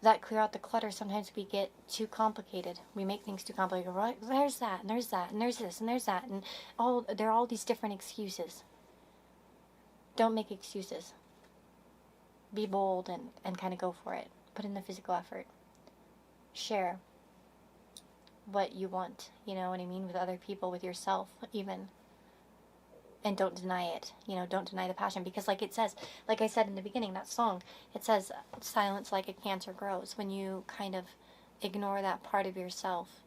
That clear out the clutter. Sometimes we get too complicated. We make things too complicated. Right? There's that, and there's that, and there's this, and there's that, and there are all these different excuses. Don't make excuses. Be bold and kind of go for it. Put in the physical effort. Share what you want, you know what I mean, with other people, with yourself even. And don't deny it, you know, don't deny the passion, because like it says, like I said in the beginning, that song, it says silence like a cancer grows. When you kind of ignore that part of yourself,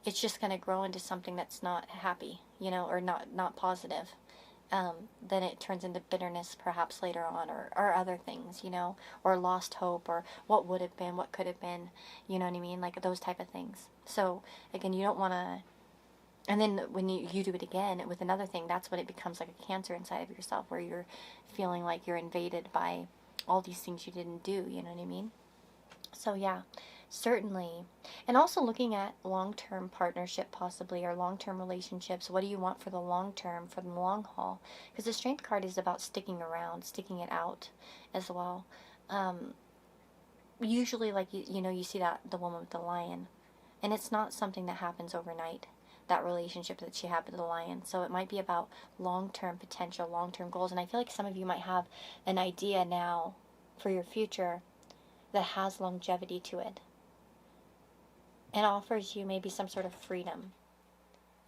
it's just going to grow into something that's not happy, you know, or not positive. Then it turns into bitterness perhaps later on, or other things, you know, or lost hope, or what would have been, what could have been, you know what I mean, like those type of things. So again, you don't want to, and then when you do it again with another thing, that's when it becomes like a cancer inside of yourself, where you're feeling like you're invaded by all these things you didn't do, you know what I mean? So yeah, certainly. And also looking at long-term partnership possibly, or long-term relationships. What do you want for the long term, for the long haul? Because the Strength card is about sticking around, sticking it out as well. Usually, like, you know, you see that the woman with the lion, and it's not something that happens overnight, that relationship that she had with the lion. So it might be about long-term potential, long-term goals. And I feel like some of you might have an idea now for your future that has longevity to it, and offers you maybe some sort of freedom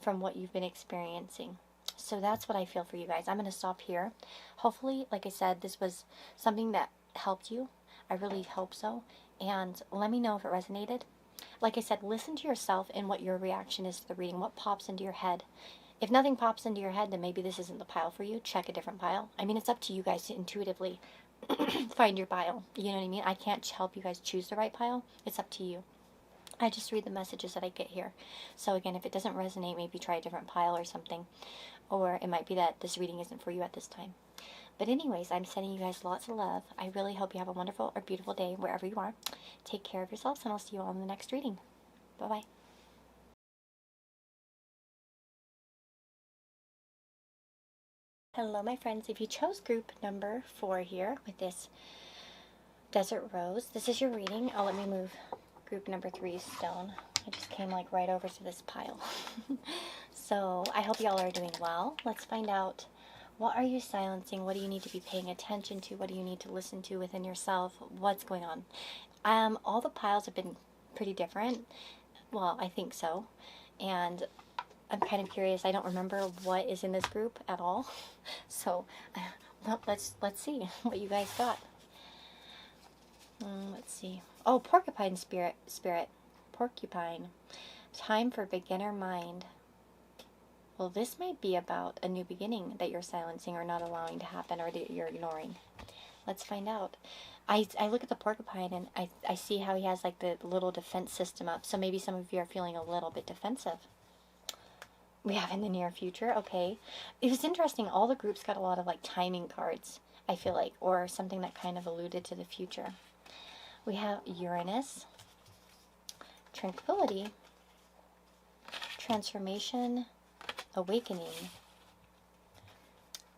from what you've been experiencing. So that's what I feel for you guys. I'm going to stop here. Hopefully, like I said, this was something that helped you. I really hope so. And let me know if it resonated. Like I said, listen to yourself and what your reaction is to the reading, what pops into your head. If nothing pops into your head, then maybe this isn't the pile for you. Check a different pile. I mean, it's up to you guys to intuitively find your pile. You know what I mean? I can't help you guys choose the right pile. It's up to you. I just read the messages that I get here. So again, if it doesn't resonate, maybe try a different pile or something. Or it might be that this reading isn't for you at this time. But anyways, I'm sending you guys lots of love. I really hope you have a wonderful or beautiful day wherever you are. Take care of yourselves, and I'll see you all in the next reading. Bye-bye. Hello, my friends. If you chose group number 4 here with this Desert Rose, this is your reading. Oh, let me move group number 3 stone. I just came like right over to this pile. So I hope y'all are doing well. Let's find out, what are you silencing? What do you need to be paying attention to? What do you need to listen to within yourself? What's going on? All the piles have been pretty different. Well, I think so. And I'm kind of curious. I don't remember what is in this group at all. So well, let's see what you guys got. Let's see. Oh, porcupine spirit. Porcupine. Time for beginner mind. Well, this might be about a new beginning that you're silencing or not allowing to happen, or that you're ignoring. Let's find out. I look at the porcupine, and I see how he has like the little defense system up. So maybe some of you are feeling a little bit defensive. We have in the near future. Okay. It was interesting. All the groups got a lot of like timing cards, I feel like, or something that kind of alluded to the future. We have Uranus, Tranquility, Transformation, Awakening,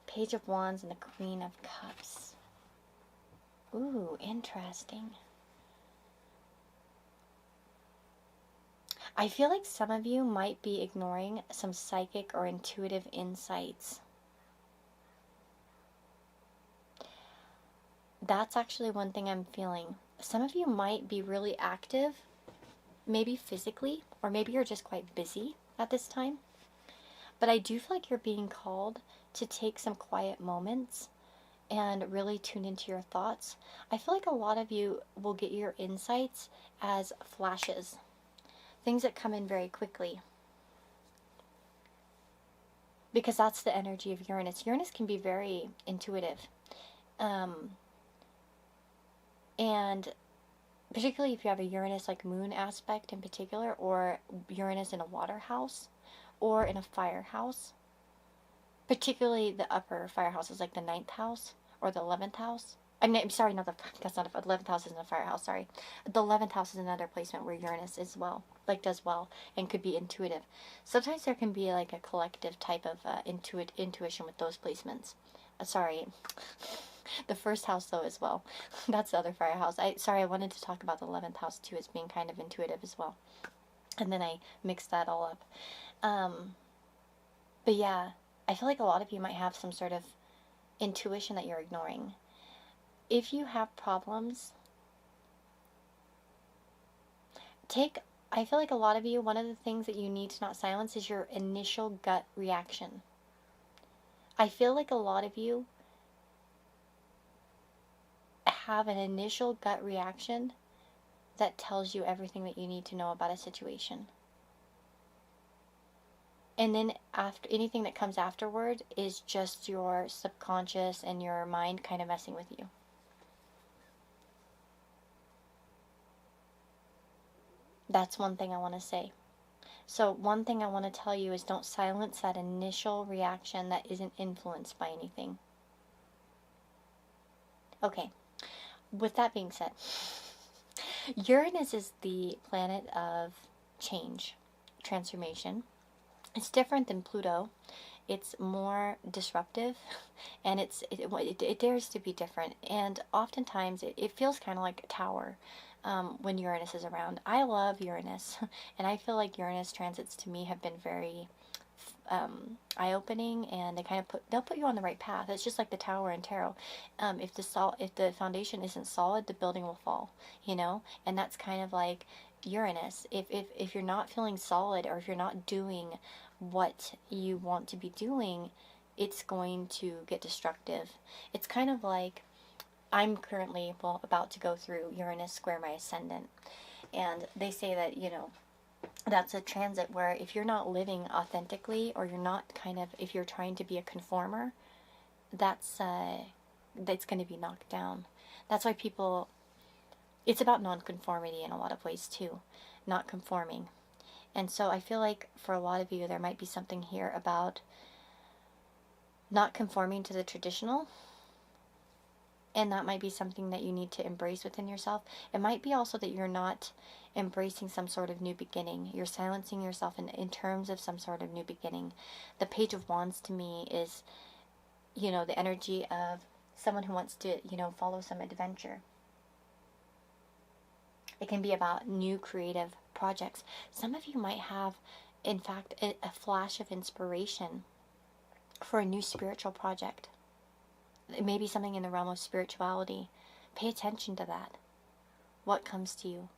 Page of Wands, and the Queen of Cups. Ooh, interesting. I feel like some of you might be ignoring some psychic or intuitive insights. That's actually one thing I'm feeling. Some of you might be really active maybe physically, or maybe you're just quite busy at this time. But I do feel like you're being called to take some quiet moments and really tune into your thoughts. I feel like a lot of you will get your insights as flashes, things that come in very quickly. Because that's the energy of Uranus. Uranus can be very intuitive. And particularly if you have a Uranus like moon aspect in particular, or Uranus in a water house, or in a fire house. Particularly the upper fire houses, like the 9th house or the 11th house. I'm sorry, not the, that's not the 11th house isn't a fire house, sorry. The 11th house is another placement where Uranus is well, like does well, and could be intuitive. Sometimes there can be like a collective type of intuition with those placements. Sorry. The first house though as well. That's the other fire house. I wanted to talk about the 11th house too as being kind of intuitive as well. And then I mixed that all up. But yeah, I feel like a lot of you might have some sort of intuition that you're ignoring. If you have problems, I feel like a lot of you, one of the things that you need to not silence is your initial gut reaction. I feel like a lot of you have an initial gut reaction that tells you everything that you need to know about a situation. And then after anything that comes afterward is just your subconscious and your mind kind of messing with you. That's one thing I want to say. So one thing I want to tell you is don't silence that initial reaction that isn't influenced by anything. Okay, with that being said, Uranus is the planet of change, transformation. It's different than Pluto. It's more disruptive, and it dares to be different. And oftentimes it feels kind of like a tower when Uranus is around. I love Uranus, and I feel like Uranus transits to me have been very eye-opening, and they'll put you on the right path. It's just like the tower in tarot. If the foundation isn't solid, the building will fall. And that's kind of like Uranus. If you're not feeling solid, or if you're not doing what you want to be doing, it's going to get destructive. It's kind of like I'm currently about to go through Uranus square my ascendant, and they say that that's a transit where if you're not living authentically, or you're not if you're trying to be a conformer, that's going to be knocked down. That's why it's about non-conformity in a lot of ways too, not conforming. And so I feel like for a lot of you there might be something here about not conforming to the traditional, and that might be something that you need to embrace within yourself. It might be also that you're not embracing some sort of new beginning. You're silencing yourself in terms of some sort of new beginning. The Page of Wands to me is, the energy of someone who wants to, follow some adventure. It can be about new creative projects. Some of you might have, in fact, a flash of inspiration for a new spiritual project. It may be something in the realm of spirituality. Pay attention to that. What comes to you?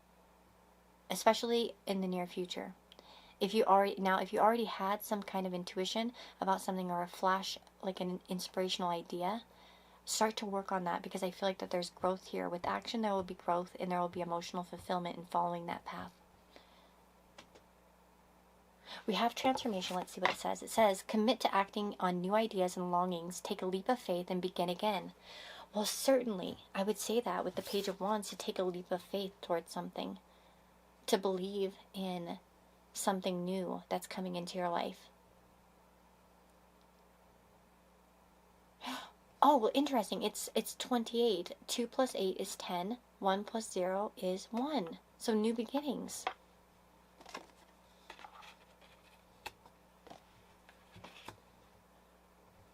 Especially in the near future. If you already had some kind of intuition about something, or a flash, like an inspirational idea, start to work on that, because I feel like that there's growth here. With action there will be growth, and there will be emotional fulfillment in following that path. We have transformation. Let's see what it says. It says, commit to acting on new ideas and longings. Take a leap of faith and begin again. Well, certainly, I would say that with the Page of Wands, to take a leap of faith towards something. To believe in something new that's coming into your life. Oh, well, interesting. It's 28. 2 plus 8 is 10. 1 plus 0 is 1. So new beginnings.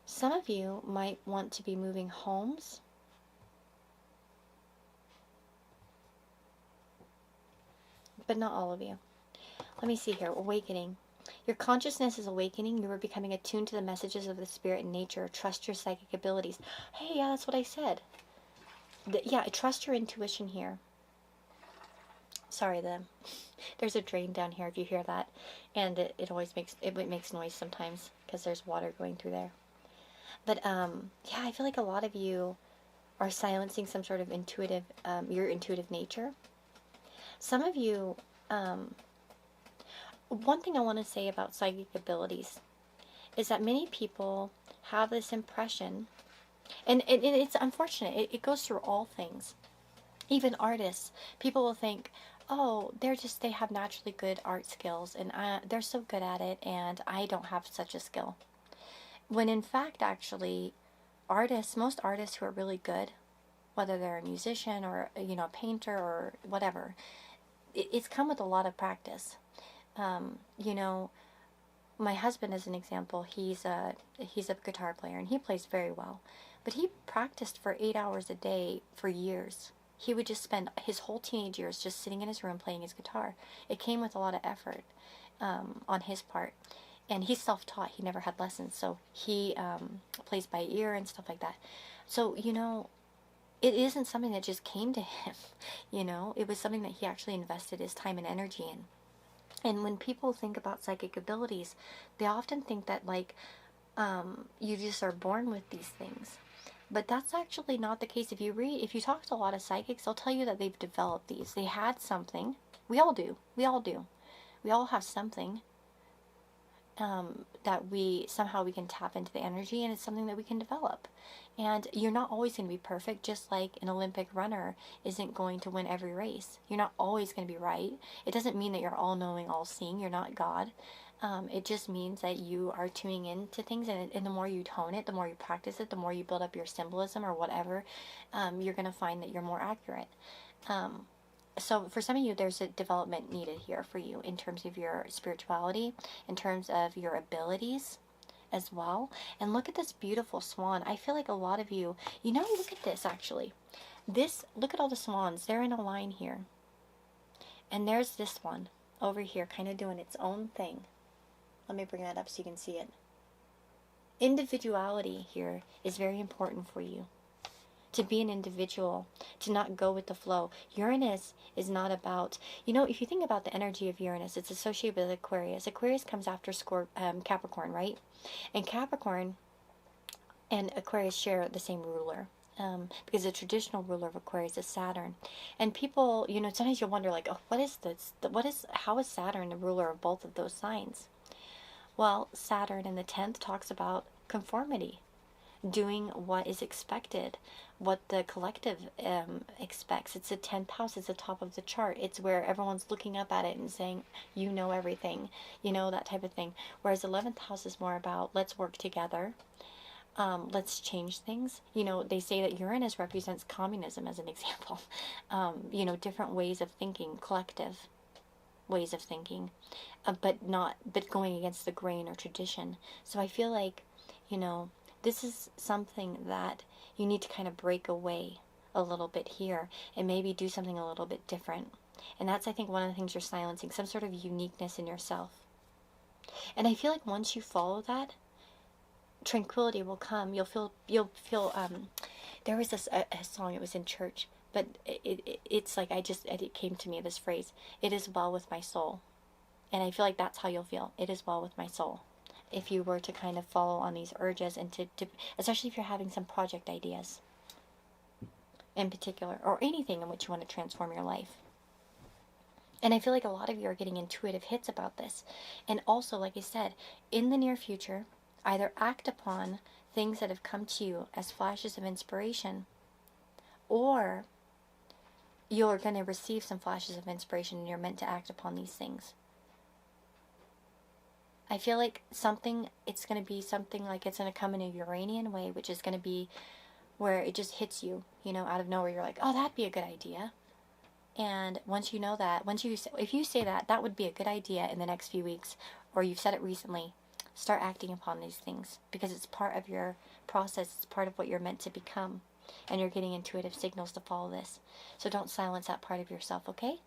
Some of you might want to be moving homes. But not all of you. Let me see here. Awakening. Your consciousness is awakening. You are becoming attuned to the messages of the spirit and nature. Trust your psychic abilities. Hey, yeah, that's what I said. Yeah, trust your intuition here. Sorry, there's a drain down here if you hear that, and it always makes noise sometimes because there's water going through there. But yeah, I feel like a lot of you are silencing some sort of intuitive, your intuitive nature. Some of you, one thing I want to say about psychic abilities is that many people have this impression, and it's unfortunate. It goes through all things. Even artists, people will think, oh, they have naturally good art skills, and they're so good at it, and I don't have such a skill. When in fact, actually, most artists who are really good, whether they're a musician or, you know, a painter or whatever, it's come with a lot of practice. You know, my husband, as an example, he's a guitar player, and he plays very well, but he practiced for 8 hours a day for years. He would just spend his whole teenage years just sitting in his room playing his guitar. It came with a lot of effort on his part. And he's self-taught. He never had lessons. So he plays by ear and stuff like that. So, you know, it isn't something that just came to him. You know, it was something that he actually invested his time and energy in. And when people think about psychic abilities, they often think that, like, you just are born with these things. But that's actually not the case. If you talk to a lot of psychics, they'll tell you that they've developed these. They had something. We all do. We all do. We all have something that somehow we can tap into the energy, and it's something that we can develop. And you're not always going to be perfect, just like an Olympic runner isn't going to win every race. You're not always going to be right. It doesn't mean that you're all-knowing, all-seeing. You're not God. It just means that you are tuning into things, and the more you tone it, the more you practice it, the more you build up your symbolism or whatever, you're going to find that you're more accurate. So for some of you, there's a development needed here for you in terms of your spirituality, in terms of your abilities as well. And look at this beautiful swan. I feel like a lot of you, you know, look at this actually. Look at all the swans. They're in a line here. And there's this one over here kind of doing its own thing. Let me bring that up so you can see it. Individuality here is very important for you. To be an individual, to not go with the flow. Uranus is not about, you know, if you think about the energy of Uranus, it's associated with Aquarius. Aquarius comes after Capricorn, right? And Capricorn and Aquarius share the same ruler. Because the traditional ruler of Aquarius is Saturn. And people, you know, sometimes you'll wonder, like, oh, what is this? How is Saturn the ruler of both of those signs? Well, Saturn in the 10th talks about conformity, doing what is expected, what the collective expects. It's the 10th house, it's the top of the chart. It's where everyone's looking up at it and saying, you know everything, you know, that type of thing. Whereas 11th house is more about, let's work together, let's change things. You know, they say that Uranus represents communism as an example. You know, different ways of thinking, collective ways of thinking, but going against the grain or tradition. So I feel like, you know, this is something that you need to kind of break away a little bit here and maybe do something a little bit different. And that's, I think, one of the things you're silencing, some sort of uniqueness in yourself. And I feel like once you follow that, tranquility will come. You'll feel there was a song, it was in church, but it's like it came to me, this phrase, it is well with my soul. And I feel like that's how you'll feel. It is well with my soul. If you were to kind of follow on these urges and to especially if you're having some project ideas in particular, or anything in which you want to transform your life. And I feel like a lot of you are getting intuitive hits about this. And also, like I said, in the near future, either act upon things that have come to you as flashes of inspiration, or you're going to receive some flashes of inspiration and you're meant to act upon these things. I feel like it's going to be something like it's going to come in a Uranian way, which is going to be where it just hits you, you know, out of nowhere. You're like, oh, that'd be a good idea. And once you know that, if you say that would be a good idea in the next few weeks, or you've said it recently, start acting upon these things, because it's part of your process. It's part of what you're meant to become. And you're getting intuitive signals to follow this. So don't silence that part of yourself, okay?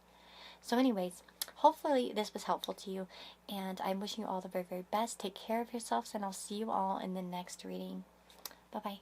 So anyways, hopefully this was helpful to you, and I'm wishing you all the very, very best. Take care of yourselves, and I'll see you all in the next reading. Bye-bye.